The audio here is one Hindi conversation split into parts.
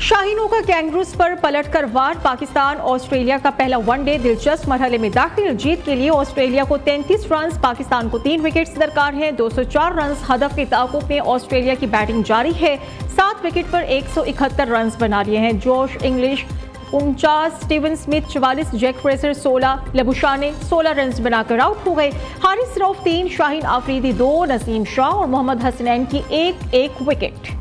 शाहीनों का कैंगरूज पर पलटकर वार। पाकिस्तान ऑस्ट्रेलिया का पहला वनडे दिलचस्प मरहले में दाखिल। जीत के लिए ऑस्ट्रेलिया को 33 रन, पाकिस्तान को 3 विकेट्स दरकार हैं। 204 रन हदफ के ताकुब में ऑस्ट्रेलिया की बैटिंग जारी है। 7 विकेट पर 171 रन बना लिए हैं। Josh Inglis 49, Steven Smith 44, Jake Fraser 16, Labuschagne 16 run बनाकर आउट हो गए। हारिस रऊफ 3, शाहीन आफरीदी 2, नसीम शाह और मोहम्मद हसनैन की एक विकेट।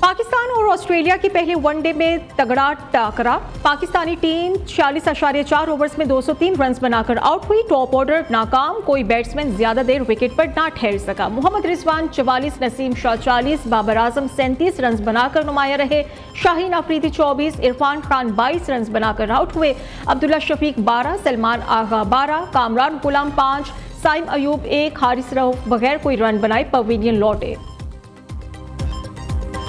पाकिस्तान और ऑस्ट्रेलिया की पहले वनडे में तगड़ा टाकरा। पाकिस्तानी टीम 46.4 ओवर्स में 203 रन बनाकर आउट हुई। टॉप ऑर्डर नाकाम, कोई बैट्समैन ज्यादा देर विकेट पर ना ठहर सका। मोहम्मद रिजवान 44, नसीम शाह 40, बाबर आजम 37 रन बनाकर नुमाया रहे। शाहीन अफरीदी 24, इरफान खान 22 रन बनाकर आउट हुए। अब्दुल्ला शफीक 12, सलमान आगा 12, कामरान गुलाम 5, साइम अयूब 1, हारिस रऊफ बगैर कोई रन बनाए पवेलियन लौटे।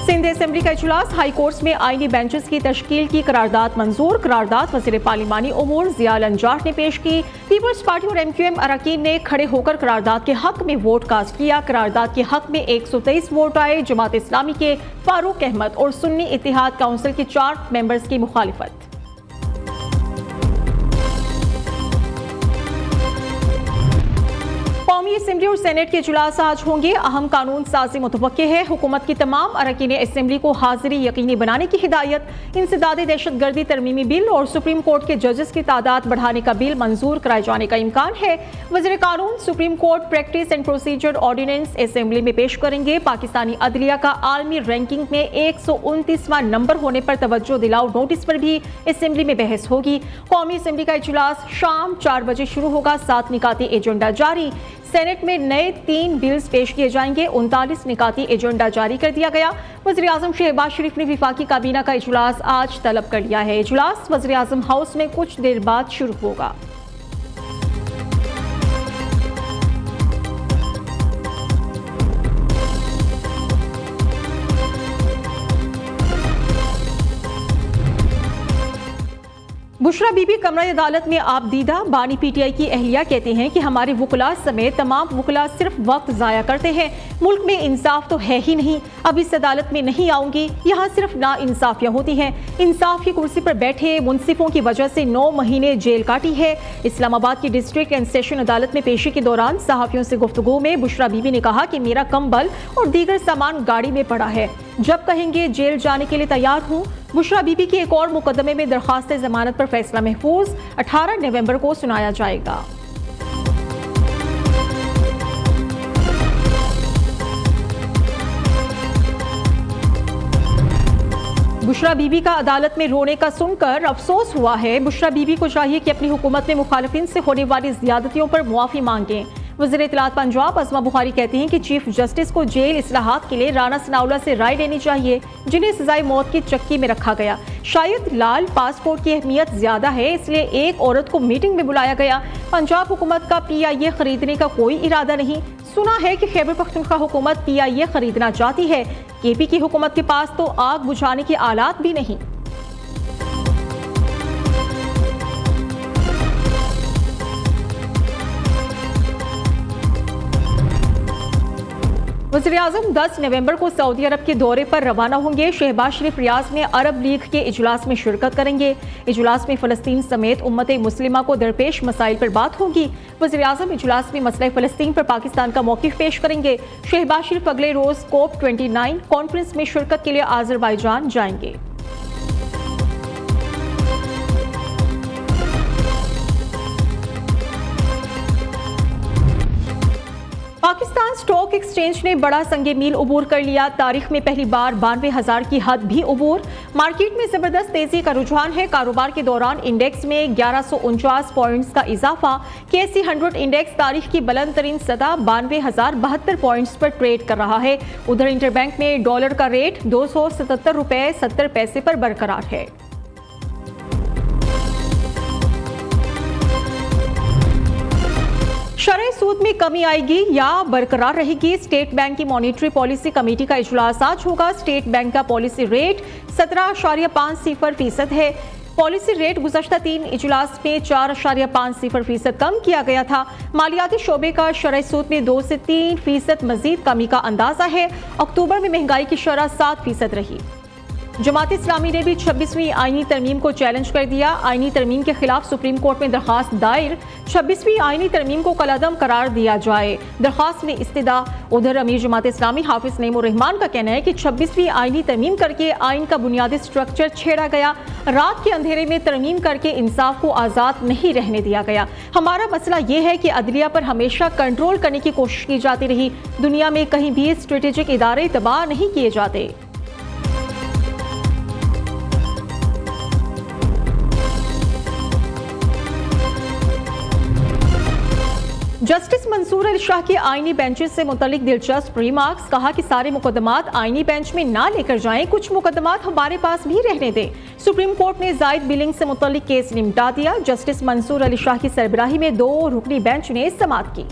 सिंध असेंबली का इजलास। हाई कोर्ट्स में आईनी बेंचेस की तश्कील की करारदाद मंजूर। करारदाद वज़ीर पार्लिमानी उमूर ज़िया अंजार ने पेश की। पीपल्स पार्टी और MQM अरकान ने खड़े होकर करारदाद के हक में वोट कास्ट किया। करारदाद के हक में 123 वोट आए। जमात इस्लामी के फारूक अहमद और सुन्नी इत्तेहाद काउंसिल के 4 मेंबर्स की मुखालिफत। कौमी असेंबली और सेनेट के इजलास आज होंगे। अहम कानून साजी मुतवक्के है। हुकूमत की तमाम अरकान असेंबली को हाजिरी यकीनी बनाने की हिदायत। इंसदाद दहशतगर्दी तरमीमी बिल और सुप्रीम कोर्ट के जजेस की तादाद बढ़ाने का बिल मंजूर कराए जाने का इम्कान है। वज़ीर कानून supreme court practice and procedure ordinance assembly में पेश करेंगे। पाकिस्तानी अदलिया का आलमी रैंकिंग में 129वां नंबर होने पर तवज्जो दिलाओ नोटिस पर भी असेंबली में बहस होगी। कौमी असेंबली का इजलास शाम 4 बजे शुरू होगा। 7 निकाती एजेंडा जारी। सेनेट में नए 3 बिल्स पेश किए जाएंगे। 39 निकाती एजेंडा जारी कर दिया गया। वज़ीर आज़म शहबाज शरीफ ने विफाकी काबीना का इजलास आज तलब कर लिया है। इजलास वज़ीर आज़म हाउस में कुछ देर बाद शुरू होगा। बुशरा बीबी कमरा अदालत में आपदीदा। बानी PTI की अहलिया कहते हैं कि हमारे वुकला समेत तमाम वुकला सिर्फ वक्त ज़ाया करते हैं। मुल्क में इंसाफ तो है ही नहीं। अब इस अदालत में नहीं आऊंगी। यहाँ सिर्फ ना इंसाफियाँ होती हैं। इंसाफ की कुर्सी पर बैठे मुंसिफों की वजह से 9 महीने जेल काटी है। इस्लामाबाद की डिस्ट्रिक्ट एंड सेशन अदालत में पेशी के दौरान सहाफ़ियों से गुफ्तगू में बुशरा बीबी ने कहा कि मेरा कंबल और दीगर सामान गाड़ी में पड़ा है। जब कहेंगे जेल जाने के लिए तैयार हूँ। बुशरा बीबी की एक और मुकदमे में दरखास्त जमानत पर फैसला महफूज 18 नवंबर को सुनाया जाएगा। बुशरा बीबी का अदालत में रोने का सुनकर अफसोस हुआ है। बुशरा बीबी को चाहिए कि अपनी हुकूमत में मुखालिफिन से होने वाली ज्यादतियों पर मुआफ़ी मांगें। वज़ीर इत्तलात पंजाब अज़मा बुखारी कहती हैं कि चीफ जस्टिस को जेल इस्लाहात के लिए राना सनाउल्लाह से राय लेनी चाहिए, जिन्हें सजाए मौत की चक्की में रखा गया। शायद लाल पासपोर्ट की अहमियत ज्यादा है, इसलिए एक औरत को मीटिंग में बुलाया गया। पंजाब हुकूमत का PIA खरीदने का कोई इरादा नहीं। सुना है कि खैबर पख्तूनख्वा हुकूमत PIA खरीदना चाहती है। KP की हुकूमत के पास तो आग बुझाने के आलात भी नहीं। वज़ीर-ए-आज़म 10 नवंबर को सऊदी अरब के दौरे पर रवाना होंगे। शहबाज शरीफ रियाज में अरब लीग के इजलास में शिरकत करेंगे। इजलास में फ़लस्तीन समेत उम्मत मुस्लिमा को दरपेश मसाइल पर बात होगी। वज़ीर-ए-आज़म इजलास में मसला फ़लस्तीन पर पाकिस्तान का मौक़िफ़ पेश करेंगे। शहबाज शरीफ अगले रोज़ COP29 कॉन्फ्रेंस में शिरकत के लिए आज़रबाईजान जाएंगे। पाकिस्तान स्टॉक एक्सचेंज ने बड़ा संगे मील उबूर कर लिया। तारीख में पहली बार 92,000 की हद भी उबूर। मार्केट में जबरदस्त तेजी का रुझान है। कारोबार के दौरान इंडेक्स में 1149 पॉइंट्स का इजाफा। KSE 100 इंडेक्स तारीख की बुलंद तरीन सतह 92,072 पॉइंट्स पर ट्रेड कर रहा है। उधर इंटरबैंक में डॉलर का रेट 277 रुपये 70 पैसे पर बरकरार है। शरह सूद में कमी आएगी या बरकरार रहेगी। स्टेट बैंक की मॉनेटरी पॉलिसी कमेटी का इजलास आज होगा। स्टेट बैंक का पॉलिसी रेट 17.50% है। पॉलिसी रेट गुज़श्ता 3 इजलास में 4.50% कम किया गया था। मालियाती शोबे का शरह सूद में 2 से 3% मजीद कमी का अंदाजा है। अक्टूबर में महंगाई की शरह 7% रही। जमात इस्लामी ने भी 26वीं आईनी तरमीम को चैलेंज कर दिया। आईनी तरमीम के खिलाफ सुप्रीम कोर्ट में दरखास्त दायर। 26वीं आईनी तरमीम को कलअदम करार दिया जाए, दरखास्त में इस्तदा। उधर अमीर जमात इस्लामी हाफिज नईमुर रहमान का कहना है कि 26वीं आईनी तरमीम करके आइन का बुनियादी स्ट्रक्चर छेड़ा गया। रात के अंधेरे में तरमीम करके इंसाफ को आज़ाद नहीं रहने दिया गया। हमारा मसला ये है कि अदलिया पर हमेशा कंट्रोल करने की कोशिश की जाती रही। दुनिया में कहीं भी स्ट्रेटेजिक इदारे तबाह नहीं किए जाते। जस्टिस मंसूर अली शाह के आईनी बेंचेस से मुतल्लिक दिलचस्प रिमार्क्स। कहा कि सारे मुकदमात आईनी बेंच में ना लेकर जाएं, कुछ मुकदमात हमारे पास भी रहने दें। सुप्रीम कोर्ट ने जायद बिलिंग से मुतल्लिक केस निपटा दिया। जस्टिस मंसूर अली शाह की सरबराही में 2 रुकनी बेंच ने समाअत की।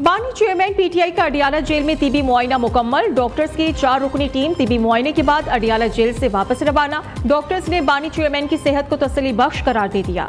बानी चेयरमैन पीटीआई का अडियाला जेल में तिबी मुआयना मुकम्मल। डॉक्टर्स की 4 रुकनी टीम तिबी मुआयने के बाद अडियाला जेल से वापस रवाना। डॉक्टर्स ने बानी चेयरमैन की सेहत को तसल्ली बख्श करार दे दिया।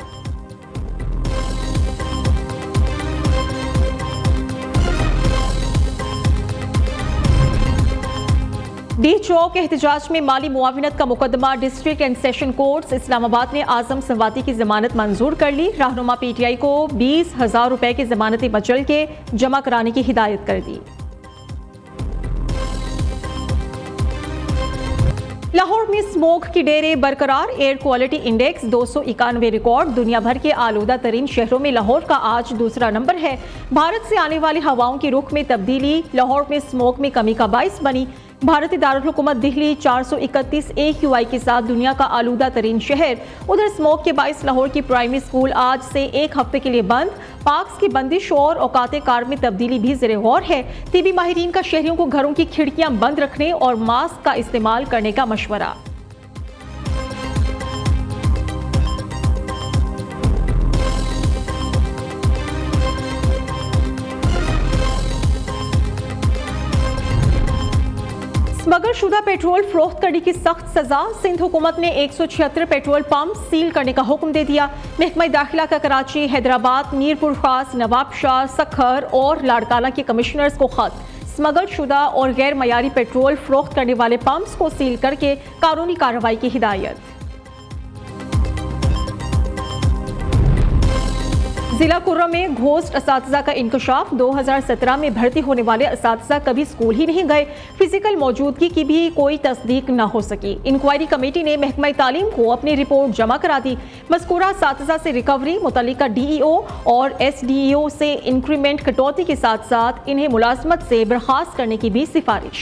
डी चौक एहतजाज में माली मुआविनत का मुकदमा। District and session courts Islamabad ने आजम संवाती की जमानत मंजूर कर ली। रहनुमा पीटीआई को 20,000 रुपए की जमानती बचल के जमा कराने की हिदायत कर दी। लाहौर में स्मोक की डेरे बरकरार। Air quality index 291 record. दुनिया भर के आलूदा तरीन शहरों में लाहौर का आज दूसरा नंबर है। भारत से आने वाली हवाओं की रुख में तब्दीली लाहौर में स्मोक में कमी का बाइस बनी। भारतीय दारुल हुकूमत दिल्ली 431 AQI के साथ दुनिया का आलूदा तरीन शहर। उधर स्मोक के बाइस लाहौर की प्राइमरी स्कूल आज से 1 हफ्ते के लिए बंद। पार्क्स की बंदिश और औकाते कार में तब्दीली भी ज़ेरे गौर है। तिबी माहिरीन का शहरियों को घरों की खिड़कियां बंद रखने और मास्क का इस्तेमाल करने का मशवरा। स्मगल शुदा पेट्रोल फरोख्त करने की सख्त सजा। सिंध हुकूमत ने 176 पेट्रोल पंप सील करने का हुक्म दे दिया। महकमा दाखिला का कराची, हैदराबाद, मीरपुर खास, नवाबशाह, सखर और लाड़काना के कमिश्नर्स को खत। स्मगल शुदा और गैर मयारी पेट्रोल फरोख्त करने वाले पंप्स को सील करके कानूनी कार्रवाई की हिदायत। जिला कुर्रा में घोस्ट असातिज़ा का इंकशाफ। 2017 में भर्ती होने वाले असातिज़ा कभी स्कूल ही नहीं गए। फिजिकल मौजूदगी की भी कोई तस्दीक न हो सकी। इंक्वायरी कमेटी ने महकमा तालीम को अपनी रिपोर्ट जमा करा दी। मज़कूरा असातिज़ा से रिकवरी, मुतल्लिका DEO और SDEO से इंक्रीमेंट कटौती के साथ साथ इन्हें मुलाजमत से बर्खास्त करने की भी सिफारिश।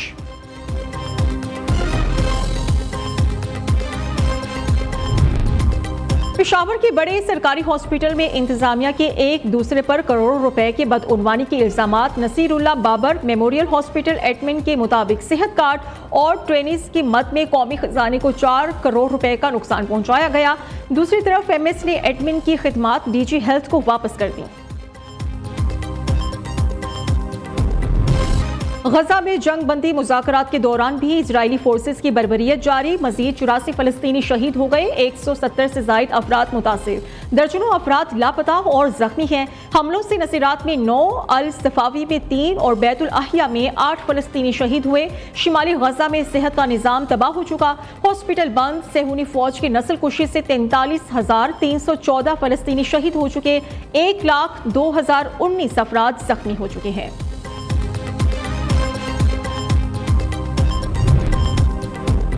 पेशावर के बड़े सरकारी हॉस्पिटल में इंतजामिया के एक दूसरे पर करोड़ों रुपए के बदउनवानी के इल्जामात। Naseerullah Babar memorial hospital admin के मुताबिक सेहत कार्ड और ट्रेनिस की मद में कौमी खजाने को 4 करोड़ रुपए का नुकसान पहुंचाया गया। दूसरी तरफ MS ने एडमिन की खिदमात DG हेल्थ को वापस कर दी। गजा में जंग बंदी मुज़ाकरात के दौरान भी इजरायली फोर्सेस की बर्बरियत जारी। मजीद 84 फलस्तीनी शहीद हो गए। 170 से जायद अफराद मुतासिर। दर्जनों अफराद लापता और जख्मी हैं। हमलों से नसीरात में 9, अल सफावी में 3 और बैतुल अहिया में 8 फलस्तीनी शहीद हुए। शिमाली गजा में सेहत का निज़ाम तबाह हो चुका। हॉस्पिटल बंद। सेहूनी फौज की नस्ल कुशी से 43,314 फलस्तीनी शहीद हो चुके। 1,02,019 अफराद जख्मी हो चुके हैं।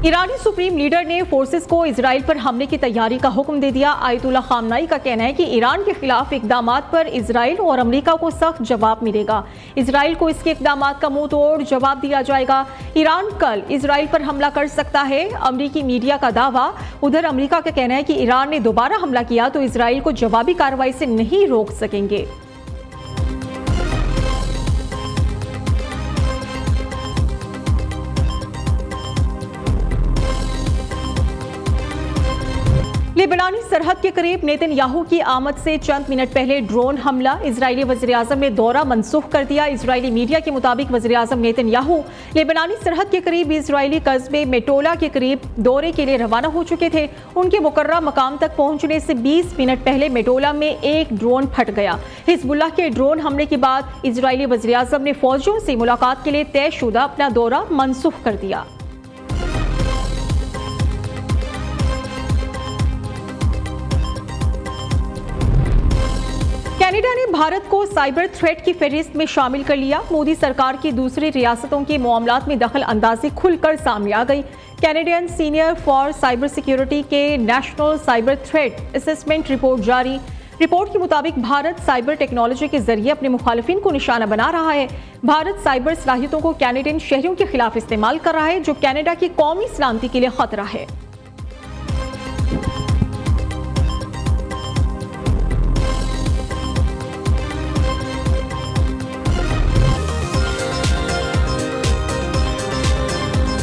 ईरानी सुप्रीम लीडर ने फोर्सेस को इजराइल पर हमले की तैयारी का हुक्म दे दिया। आयतुल्लाह खामनाई का कहना है कि ईरान के खिलाफ इकदामात पर इजराइल और अमेरिका को सख्त जवाब मिलेगा। इजराइल को इसके इकदामात का मुंह तोड़ जवाब दिया जाएगा। ईरान कल इजराइल पर हमला कर सकता है, अमेरिकी मीडिया का दावा। उधर अमेरिका का कहना है कि ईरान ने दोबारा हमला किया तो इजराइल को जवाबी कार्रवाई से नहीं रोक सकेंगे। लेबनानी सरहद के करीब नेतन्याहू की आमद से चंद मिनट पहले ड्रोन हमला, इजरायली वज़ीर-ए-आज़म ने दौरा मनसूख कर दिया। इजरायली मीडिया के मुताबिक वज़ीर-ए-आज़म नेतन्याहू लेबनानी सरहद के करीब इजरायली कस्बे मेटोला के करीब दौरे के लिए रवाना हो चुके थे। उनके मुकर्रर मकाम तक पहुंचने से 20 मिनट पहले मेटोला में एक ड्रोन फट गया। हिजबुल्लाह के ड्रोन हमले के बाद इजरायली वज़ीर-ए-आज़म ने फौजियों से मुलाकात के लिए तयशुदा अपना दौरा मनसूख कर दिया। कनाडा ने भारत को साइबर थ्रेट की फहरिस्त में शामिल कर लिया। मोदी सरकार की दूसरी रियासतों के मामलात में दखल अंदाजी खुलकर सामने आ गई। Canadian senior for cyber security के national cyber threat assessment report जारी। रिपोर्ट के मुताबिक भारत साइबर टेक्नोलॉजी के जरिए अपने मुखालिफिन को निशाना बना रहा है। भारत साइबर सलाहियतों को कैनेडियन शहरियों के खिलाफ इस्तेमाल कर रहा है, जो कनाडा की कौमी सलामती के लिए खतरा है।